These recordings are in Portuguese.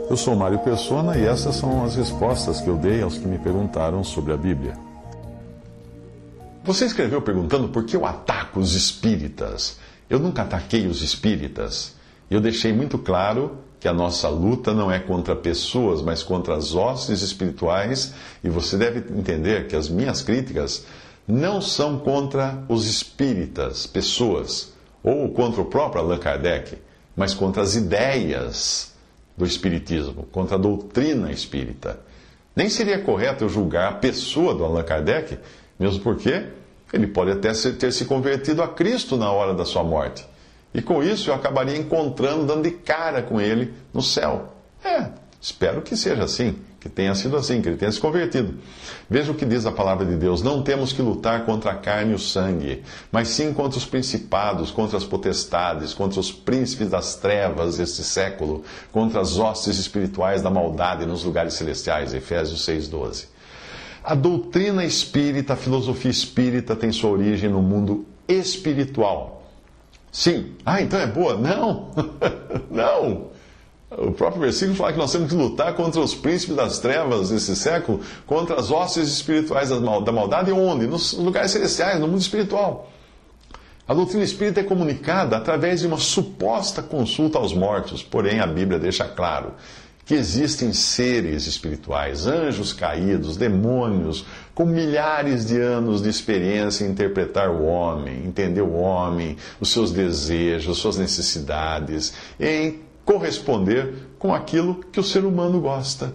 Eu sou Mário Persona e essas são as respostas que eu dei aos que me perguntaram sobre a Bíblia. Você escreveu perguntando por que eu ataco os espíritas. Eu nunca ataquei os espíritas. Eu deixei muito claro que a nossa luta não é contra pessoas, mas contra as hostes espirituais. E você deve entender que as minhas críticas não são contra os espíritas, pessoas, ou contra o próprio Allan Kardec, mas contra as ideias do espiritismo, contra a doutrina espírita. Nem seria correto eu julgar a pessoa do Allan Kardec, mesmo porque ele pode até ter se convertido a Cristo na hora da sua morte. E com isso eu acabaria encontrando, dando de cara com ele no céu. Espero que seja assim, que tenha sido assim, que ele tenha se convertido. Veja o que diz a palavra de Deus: não temos que lutar contra a carne e o sangue, mas sim contra os principados, contra as potestades, contra os príncipes das trevas deste século, contra as hostes espirituais da maldade nos lugares celestiais. Efésios 6,12. A doutrina espírita, a filosofia espírita tem sua origem no mundo espiritual. Sim. Então é boa? Não. Não. O próprio versículo fala que nós temos que lutar contra os príncipes das trevas desse século, contra as hostes espirituais da maldade. Onde? Nos lugares celestiais, no mundo espiritual. A doutrina espírita é comunicada através de uma suposta consulta aos mortos. Porém, a Bíblia deixa claro que existem seres espirituais, anjos caídos, demônios, com milhares de anos de experiência em interpretar o homem, entender o homem, os seus desejos, suas necessidades, em corresponder com aquilo que o ser humano gosta.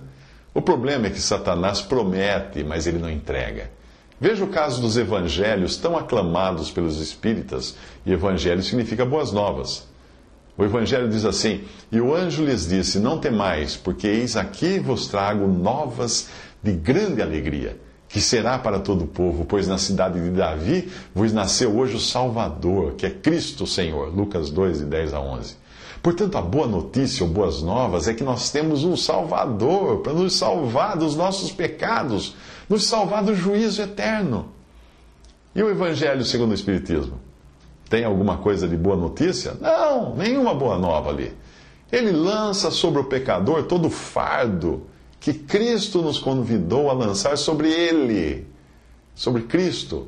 O problema é que Satanás promete, mas ele não entrega. Veja o caso dos evangelhos tão aclamados pelos espíritas, e evangelho significa boas novas. O Evangelho diz assim: e o anjo lhes disse, não temais, porque eis aqui vos trago novas de grande alegria, que será para todo o povo, pois na cidade de Davi vos nasceu hoje o Salvador, que é Cristo Senhor. Lucas 2, de 10 a 11. Portanto, a boa notícia ou boas novas é que nós temos um Salvador para nos salvar dos nossos pecados, nos salvar do juízo eterno. E o Evangelho segundo o Espiritismo? Tem alguma coisa de boa notícia? Não, nenhuma boa nova ali. Ele lança sobre o pecador todo o fardo que Cristo nos convidou a lançar sobre ele, sobre Cristo.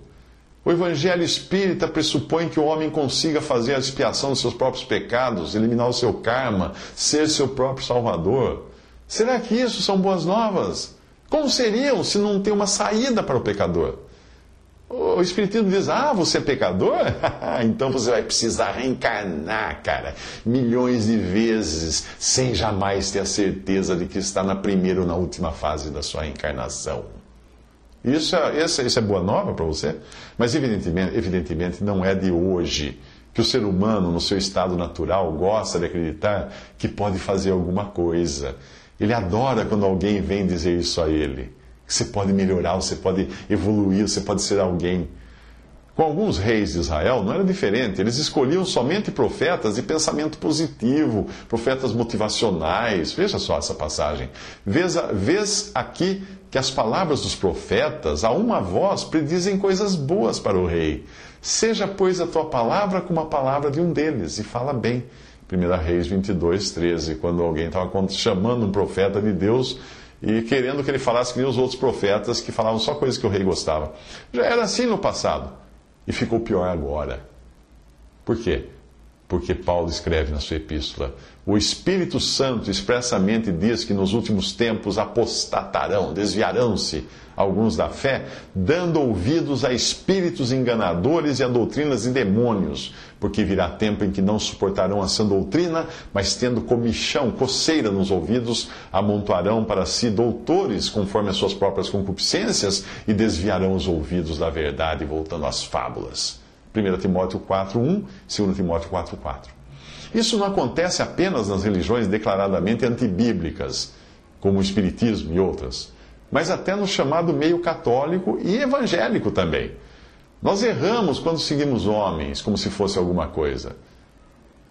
O Evangelho espírita pressupõe que o homem consiga fazer a expiação dos seus próprios pecados, eliminar o seu karma, ser seu próprio salvador. Será que isso são boas novas? Como seriam se não tem uma saída para o pecador? O Espiritismo diz, você é pecador? Então você vai precisar reencarnar, cara, milhões de vezes, sem jamais ter a certeza de que está na primeira ou na última fase da sua reencarnação. Isso é boa nova para você? Mas evidentemente não é de hoje que o ser humano, no seu estado natural, gosta de acreditar que pode fazer alguma coisa. Ele adora quando alguém vem dizer isso a ele. Que você pode melhorar, você pode evoluir, você pode ser alguém. Com alguns reis de Israel não era diferente. Eles escolhiam somente profetas de pensamento positivo, profetas motivacionais. Veja só essa passagem. Vês aqui que as palavras dos profetas, a uma voz, predizem coisas boas para o rei. Seja, pois, a tua palavra como a palavra de um deles, e fala bem. 1 Reis 22, 13, quando alguém estava chamando um profeta de Deus e querendo que ele falasse que nem os outros profetas que falavam só coisas que o rei gostava. Já era assim no passado. E ficou pior agora. Por quê? Porque Paulo escreve na sua epístola: o Espírito Santo expressamente diz que nos últimos tempos apostatarão, desviarão-se alguns da fé, dando ouvidos a espíritos enganadores e a doutrinas de demônios, porque virá tempo em que não suportarão a sã doutrina, mas tendo comichão, coceira nos ouvidos, amontoarão para si doutores conforme as suas próprias concupiscências e desviarão os ouvidos da verdade, voltando às fábulas. 1 Timóteo 4:1, 2 Timóteo 4:4. Isso não acontece apenas nas religiões declaradamente antibíblicas, como o Espiritismo e outras, mas até no chamado meio católico e evangélico também. Nós erramos quando seguimos homens como se fosse alguma coisa.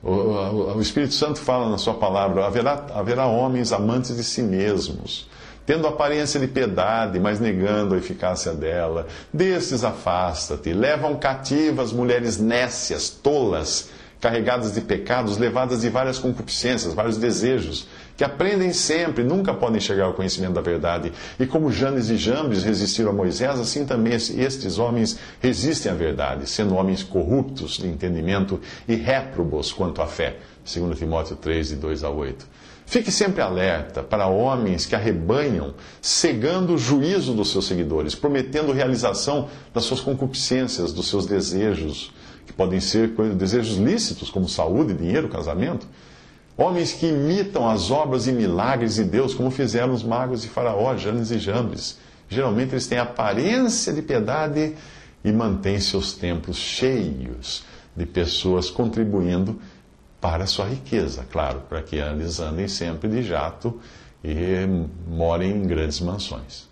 O Espírito Santo fala na sua palavra: haverá homens amantes de si mesmos, tendo aparência de piedade, mas negando a eficácia dela. Destes afasta-te. Levam cativas mulheres nécias, tolas, carregadas de pecados, levadas de várias concupiscências, vários desejos, que aprendem sempre, nunca podem chegar ao conhecimento da verdade. E como Janes e Jambres resistiram a Moisés, assim também estes homens resistem à verdade, sendo homens corruptos de entendimento e réprobos quanto à fé. 2 Timóteo 3, de 2 a 8. Fique sempre alerta para homens que arrebanham, cegando o juízo dos seus seguidores, prometendo realização das suas concupiscências, dos seus desejos, que podem ser desejos lícitos, como saúde, dinheiro, casamento. Homens que imitam as obras e milagres de Deus, como fizeram os magos de Faraó, Janes e Jambres. Geralmente eles têm aparência de piedade e mantêm seus templos cheios de pessoas contribuindo para a sua riqueza, claro, para que eles andem sempre de jato e morem em grandes mansões.